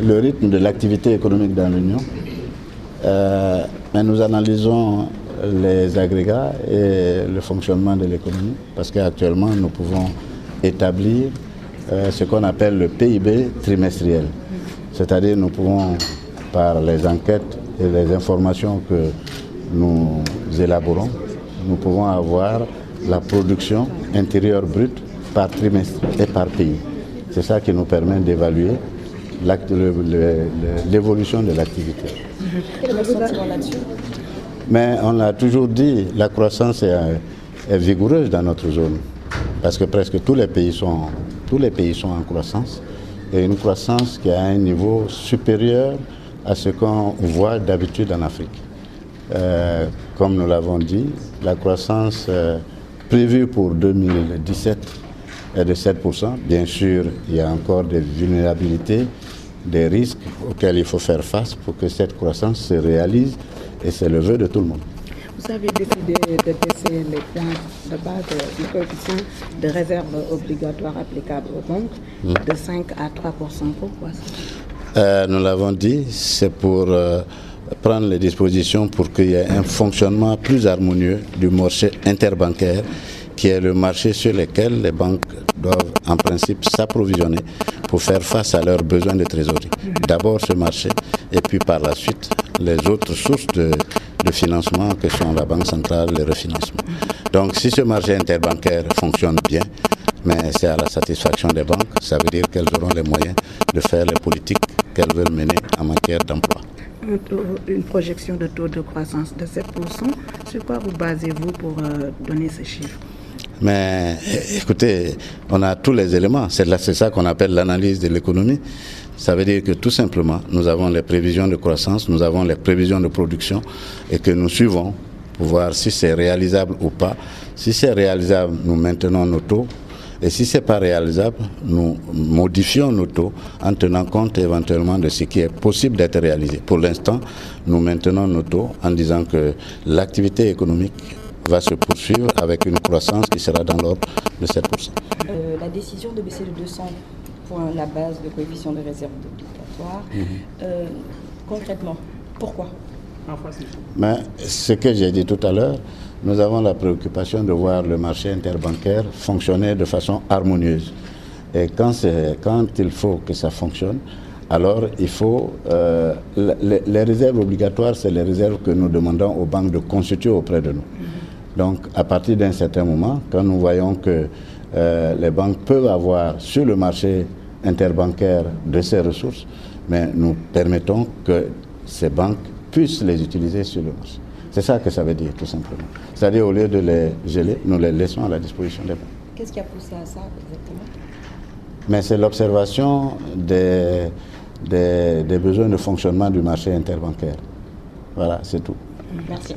le rythme de l'activité économique dans l'Union. Mais nous analysons les agrégats et le fonctionnement de l'économie parce qu'actuellement nous pouvons établir ce qu'on appelle le PIB trimestriel. C'est-à-dire nous pouvons, par les enquêtes et les informations que nous élaborons, nous pouvons avoir la production intérieure brute par trimestre et par pays. C'est ça qui nous permet d'évaluer l'évolution de l'activité. Quel est votre sentiment là-dessus? Mais on l'a toujours dit, la croissance est vigoureuse dans notre zone, parce que presque tous les pays sont en croissance, et une croissance qui a un niveau supérieur à ce qu'on voit d'habitude en Afrique. Comme nous l'avons dit, la croissance prévue pour 2017 est de 7%. Bien sûr, il y a encore des vulnérabilités, des risques auxquels il faut faire face pour que cette croissance se réalise, et c'est le vœu de tout le monde. Vous avez décidé de baisser les points de base du coefficient de réserve obligatoire applicable aux banques de 5 à 3%. Pourquoi ça? Nous l'avons dit, c'est pour prendre les dispositions pour qu'il y ait un fonctionnement plus harmonieux du marché interbancaire, qui est le marché sur lequel les banques doivent en principe s'approvisionner pour faire face à leurs besoins de trésorerie. D'abord ce marché, et puis par la suite les autres sources de financement que sont la Banque centrale, les refinancements. Donc si ce marché interbancaire fonctionne bien, mais c'est à la satisfaction des banques, ça veut dire qu'elles auront les moyens de faire les politiques qu'elles veulent mener en matière d'emploi. Une projection de taux de croissance de 7%, sur quoi vous basez-vous pour donner ces chiffres? Mais écoutez, on a tous les éléments, c'est ça qu'on appelle l'analyse de l'économie. Ça veut dire que tout simplement, nous avons les prévisions de croissance, nous avons les prévisions de production et que nous suivons pour voir si c'est réalisable ou pas. Si c'est réalisable, nous maintenons nos taux. Et si ce n'est pas réalisable, nous modifions nos taux en tenant compte éventuellement de ce qui est possible d'être réalisé. Pour l'instant, nous maintenons nos taux en disant que l'activité économique va se poursuivre avec une croissance qui sera dans l'ordre de 7%. La décision de baisser de 200 points la base de coefficient de réserve obligatoire, concrètement, pourquoi? Mais ce que j'ai dit tout à l'heure, nous avons la préoccupation de voir le marché interbancaire fonctionner de façon harmonieuse. Et quand il faut que ça fonctionne, alors il faut... les réserves obligatoires, c'est les réserves que nous demandons aux banques de constituer auprès de nous. Donc à partir d'un certain moment, quand nous voyons que les banques peuvent avoir sur le marché interbancaire de ces ressources, mais nous permettons que ces banques puissent les utiliser sur le marché. C'est ça que ça veut dire, tout simplement. C'est-à-dire, au lieu de les geler, nous les laissons à la disposition des banques. Qu'est-ce qui a poussé à ça, exactement? Mais c'est l'observation des besoins de fonctionnement du marché interbancaire. Voilà, c'est tout. Merci.